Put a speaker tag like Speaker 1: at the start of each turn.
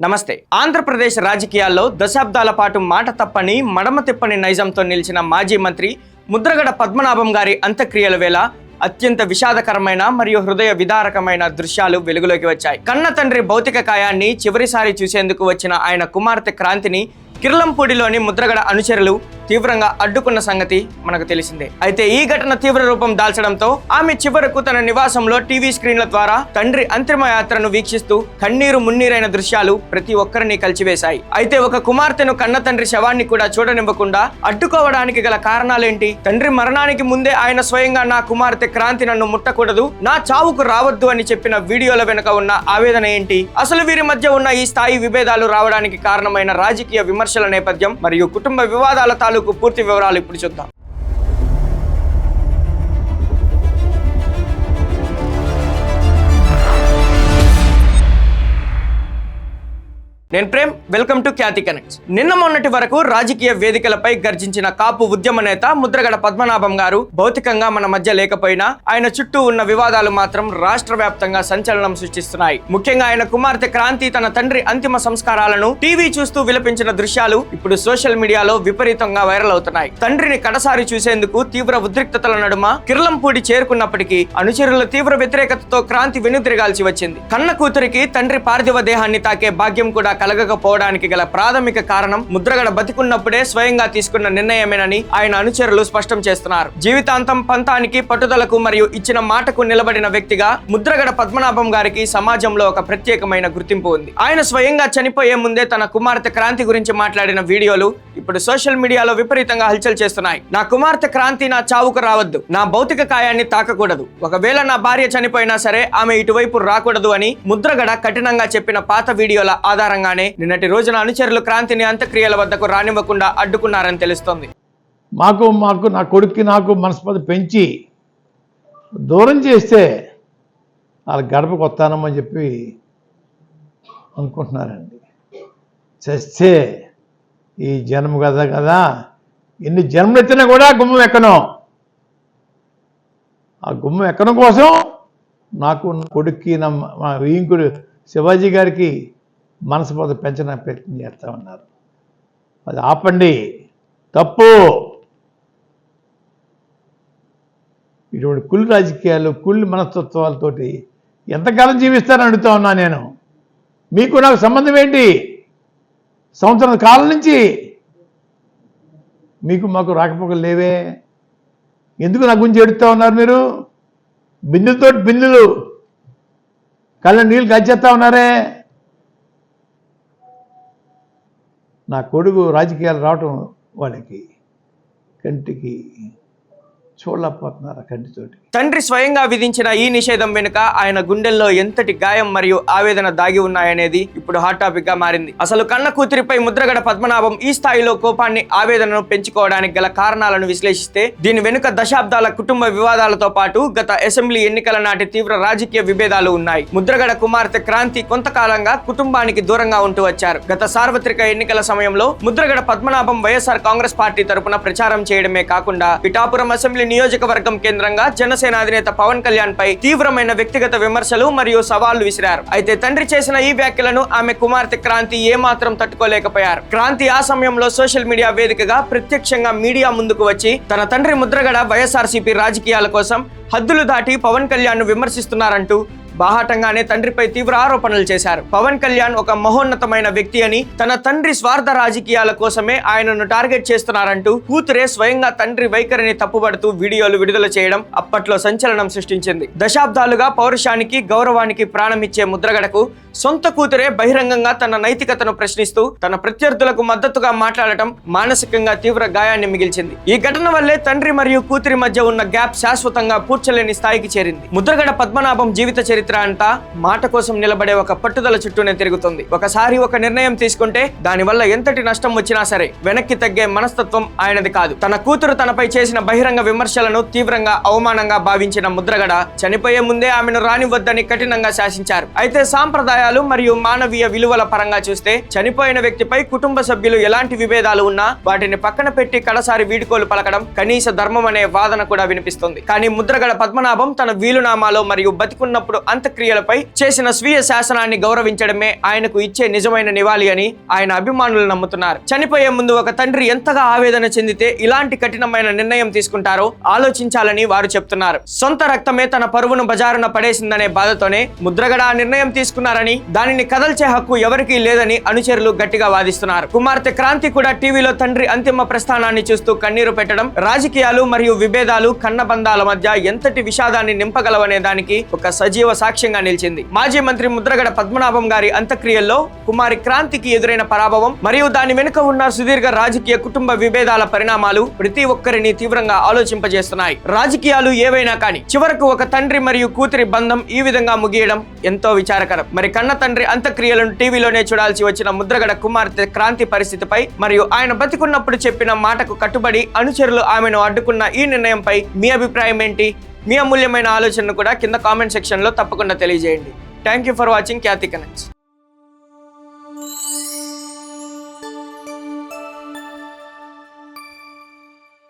Speaker 1: నమస్తే. ఆంధ్రప్రదేశ్ రాజకీయాల్లో దశాబ్దాల పాటు మాట తప్పని మడమ తిప్పని నైజంతో నిలిచిన మాజీ మంత్రి ముద్రగడ పద్మనాభం గారి అంత్యక్రియల వేళ అత్యంత విషాదకరమైన మరియు హృదయ విదారకమైన దృశ్యాలు వెలుగులోకి వచ్చాయి. కన్న తండ్రి భౌతిక కాయాన్ని చివరిసారి చూసేందుకు వచ్చిన ఆయన కుమార్తె క్రాంతిని కిర్లంపూడిలోని ముద్రగడ అనుచరులు తీవ్రంగా అడ్డుకున్న సంగతి మనకు తెలిసిందే. అయితే ఈ ఘటన తీవ్ర రూపం దాల్చడంతో ఆమె చివరకు తన నివాసంలో టీవీ స్క్రీన్ల ద్వారా తండ్రి అంతిమ యాత్రను వీక్షిస్తూ కన్నీరు మున్నీరైన దృశ్యాలు ప్రతి ఒక్కరిని కలిచివేశాయి. అయితే ఒక కుమార్తెను కన్న తండ్రి శవాన్ని కూడా చూడనివ్వకుండా అడ్డుకోవడానికి గల కారణాలేంటి? తండ్రి మరణానికి ముందే ఆయన స్వయంగా నా కుమార్తె క్రాంతి నన్ను ముట్టకూడదు, నా చావుకు రావద్దు అని చెప్పిన వీడియోల వెనుక ఉన్న ఆవేదన ఏంటి? అసలు వీరి మధ్య ఉన్న ఈ స్థాయి విభేదాలు రావడానికి కారణమైన రాజకీయ విమర్శల నేపథ్యం మరియు కుటుంబ వివాదాల తాలూకు పూర్తి వివరాలు ఇప్పుడు చూద్దాం. నేను Prem, welcome to Khyati Connects. నిన్న మొన్నటి వరకు రాజకీయ వేదికలపై గర్జించిన కాపు ఉద్యమ నేత ముద్రగడ పద్మనాభం గారు భౌతికంగా మన మధ్య లేకపోయినా ఆయన చుట్టూ ఉన్న వివాదాలు మాత్రం రాష్ట్ర వ్యాప్తంగా సంచలనం సృష్టిస్తున్నాయి. ముఖ్యంగా ఆయన కుమార్తె క్రాంతి తన తండ్రి అంతిమ సంస్కారాలను టీవీ చూస్తూ విలపించిన దృశ్యాలు ఇప్పుడు సోషల్ మీడియాలో విపరీతంగా వైరల్ అవుతున్నాయి. తండ్రిని కడసారి చూసేందుకు తీవ్ర ఉద్రిక్తతల నడుమ కిర్లంపూడి చేరుకున్నప్పటికీ అనుచరుల తీవ్ర వ్యతిరేకతతో క్రాంతి వెనుతిరగాల్సి వచ్చింది. కన్న కూతురికి తండ్రి పార్థివ దేహాన్ని తాకే భాగ్యం కూడా కలగకపోవడానికి గల ప్రాథమిక కారణం ముద్రగడ బతికున్నప్పుడే స్వయంగా తీసుకున్న నిర్ణయమేనని ఆయన అనుచరులు స్పష్టం చేస్తున్నారు. జీవితాంతం పంతానికి, పట్టుదలకు మరియు ఇచ్చిన మాటకు నిలబడిన వ్యక్తిగా ముద్రగడ పద్మనాభం గారికి సమాజంలో ఒక ప్రత్యేకమైన గుర్తింపు ఉంది. ఆయన స్వయంగా చనిపోయే ముందే తన కుమార్తె క్రాంతి గురించి మాట్లాడిన వీడియోలు ఇప్పుడు సోషల్ మీడియాలో విపరీతంగా హల్చల్ చేస్తున్నాయి. నా కుమార్తె క్రాంతి నా చావుకు రావద్దు, నా భౌతిక కాయాన్ని తాకకూడదు, ఒకవేళ నా భార్య చనిపోయినా సరే ఆమె ఇటువైపు రాకూడదు అని ముద్రగడ కఠినంగా చెప్పిన పాత వీడియోల ఆధారంగా నిన్నటి రోజున అనుచరులు క్రాంతిని అంత్యక్రియల వద్దకు రానివ్వకుండా అడ్డుకున్నారని తెలుస్తోంది.
Speaker 2: మాకు నా కొడుక్కి నాకు మనస్పతి పెంచి దూరం చేస్తే వాళ్ళ గడపకు వస్తానమని చెప్పి అనుకుంటున్నారండి. చేస్తే ఈ జన్మ కదా ఎన్ని జన్మలు ఎత్తినా కూడా గుమ్మం ఎక్కను. ఆ గుమ్మం ఎక్కడం కోసం నాకు కొడుక్కి మా వీంకుడు శివాజీ గారికి మనస్పతి పెంచడానికి ప్రయత్నం చేస్తూ ఉన్నారు. అది ఆపండి, తప్పు. ఇటువంటి కుళ్ళు రాజకీయాలు, కుళ్ళు మనస్తత్వాలతోటి ఎంతకాలం జీవిస్తారని అడుగుతా ఉన్నా నేను. మీకు నాకు సంబంధం ఏంటి? సంవత్సరం కాలం నుంచి మీకు మాకు రాకపోకలు లేవే. ఎందుకు నా గురించి ఎడుతూ ఉన్నారు మీరు? బిందులు కళ్ళ నీళ్ళు గచ్చేస్తా ఉన్నారే. నా కొడుకు రాజకీయాలు రావటం వాళ్ళకి కంటికి చూడలేకపోతున్నారు కంటితోటి.
Speaker 1: తండ్రి స్వయంగా విధించిన ఈ నిషేధం వెనుక ఆయన గుండెల్లో ఎంతటి గాయం మరియు ఆవేదన దాగి ఉన్నాయనేది ఇప్పుడు హాట్ టాపిక్ గా మారింది. అసలు కన్న కూతురిపై ముద్రగడ పద్మనాభం ఈ స్థాయిలో కోపాన్ని, ఆవేదనను పెంచుకోవడానికి గల కారణాలను విశ్లేషిస్తే దీని వెనుక దశాబ్దాల కుటుంబ వివాదాలతో పాటు గత అసెంబ్లీ ఎన్నికల నాటి తీవ్ర రాజకీయ విభేదాలు ఉన్నాయి. ముద్రగడ కుమార్తె క్రాంతి కొంతకాలంగా కుటుంబానికి దూరంగా ఉంటూ వచ్చారు. గత సార్వత్రిక ఎన్నికల సమయంలో ముద్రగడ పద్మనాభం వైఎస్ఆర్ కాంగ్రెస్ పార్టీ తరపున ప్రచారం చేయడమే కాకుండా పిఠాపురం అసెంబ్లీ నియోజకవర్గం కేంద్రంగా జనసేన అధినేత పవన్ కళ్యాణ్ పై తీవ్రమైన వ్యక్తిగత విమర్శలు మరియు సవాళ్లు విసిరారు. అయితే తండ్రి చేసిన ఈ వ్యాఖ్యలను ఆమె కుమార్తె క్రాంతి ఏమాత్రం తట్టుకోలేకపోయారు. క్రాంతి ఆ సమయంలో సోషల్ మీడియా వేదికగా ప్రత్యక్షంగా మీడియా ముందుకు వచ్చి తన తండ్రి ముద్రగడ వైఎస్ఆర్సీపీ రాజకీయాల కోసం హద్దులు దాటి పవన్ కళ్యాణ్ ను విమర్శిస్తున్నారంటూ బాహాటంగానే తండ్రిపై తీవ్ర ఆరోపణలు చేశారు. పవన్ కళ్యాణ్ ఒక మహోన్నతమైన వ్యక్తి అని, తన తండ్రి స్వార్థ రాజకీయాల కోసమే ఆయనను టార్గెట్ చేస్తున్నారంటూ కూతురే స్వయంగా తండ్రి వైఖరిని తప్పుపడుతూ వీడియోలు విడుదల చేయడం అప్పట్లో సంచలనం సృష్టించింది. దశాబ్దాలుగా పౌరుషానికి, గౌరవానికి ప్రాణమిచ్చే ముద్రగడకు సొంత కూతురే బహిరంగంగా తన నైతికతను ప్రశ్నిస్తూ తన ప్రత్యర్థులకు మద్దతుగా మాట్లాడటం మానసికంగా తీవ్ర గాయాన్ని మిగిల్చింది. ఈ ఘటన వల్లే తండ్రి మరియు కూతురి మధ్య ఉన్న గ్యాప్ శాశ్వతంగా పూడ్చలేని స్థాయికి చేరింది. ముద్రగడ పద్మనాభం జీవిత చరిత్ర అంతా మాట కోసం నిలబడే ఒక పట్టుదల చుట్టూనే తిరుగుతుంది. ఒకసారి ఒక నిర్ణయం తీసుకుంటే దానివల్ల ఎంతటి నష్టం వచ్చినా సరే వెనక్కి తగ్గే మనస్తత్వం ఆయనది కాదు. తన కూతురు తనపై చేసిన బహిరంగ విమర్శలను తీవ్రంగా అవమానంగా భావించిన ముద్రగడ చనిపోయే ముందే ఆమెను రానివ్వద్దని కఠినంగా శాసించారు. అయితే సాంప్రదాయాలు మరియు మానవీయ విలువల పరంగా చూస్తే చనిపోయిన వ్యక్తిపై కుటుంబ సభ్యులు ఎలాంటి విభేదాలు ఉన్నా వాటిని పక్కన పెట్టి కడసారి వీడుకోలు పలకడం కనీస ధర్మం అనే వాదన కూడా వినిపిస్తుంది. కానీ ముద్రగడ పద్మనాభం తన వీలునామాలో మరియు బతికున్నప్పుడు అంత్యక్రియలపై చేసిన స్వీయ శాసనాన్ని గౌరవించడమే ఆయనకు ఇచ్చే నిజమైన నివాళి అని ఆయన అభిమానులు నమ్ముతున్నారు. చనిపోయే ముందు ఒక తండ్రి ఎంతగా ఆవేదన చెందితే ఇలాంటి కఠినమైన నిర్ణయం తీసుకుంటారో ఆలోచించాలని వారు చెప్తున్నారు. సొంత రక్తమే తన పరువును బజారున పడేసిందనే బాధతోనే ముద్రగడ ఆ నిర్ణయం తీసుకున్నారని, దానిని కదల్చే హక్కు ఎవరికీ లేదని అనుచరులు గట్టిగా వాదిస్తున్నారు. కుమార్తె క్రాంతి కూడా టీవీలో తండ్రి అంతిమ ప్రస్థానాన్ని చూస్తూ కన్నీరు పెట్టడం రాజకీయాలు మరియు విభేదాలు కన్నబంధాల మధ్య ఎంతటి విషాదాన్ని నింపగలవనే దానికి ఒక సజీవ సాక్ష్యంగా నిలిచింది. మాజీ మంత్రి ముద్రగడ పద్మనాభం గారి అంత్యక్రియల్లో కుమారి క్రాంతికి ఎదురైన పరాభవం మరియు దాని వెనుక ఉన్న సుదీర్ఘ రాజకీయ కుటుంబ విభేదాల పరిణామాలు ప్రతి ఒక్కరిని తీవ్రంగా ఆలోచింపజేస్తున్నాయి. రాజకీయాలు ఏవైనా కానీ చివరకు ఒక తండ్రి మరియు కూతురి బంధం ఈ విధంగా ముగియడం ఎంతో విచారకరం. మరి కన్న తండ్రి అంత్యక్రియలను టీవీలోనే చూడాల్సి వచ్చిన ముద్రగడ కుమార్తె క్రాంతి పరిస్థితిపై మరియు ఆయన బతికున్నప్పుడు చెప్పిన మాటకు కట్టుబడి అనుచరులు ఆమెను అడ్డుకున్న ఈ నిర్ణయంపై మీ అభిప్రాయం ఏంటి? మీ అమూల్యమైన ఆలోచనను కూడా కింద కామెంట్ సెక్షన్ లో తప్పకుండా తెలియజేయండి. Thank you for watching Khyati connects.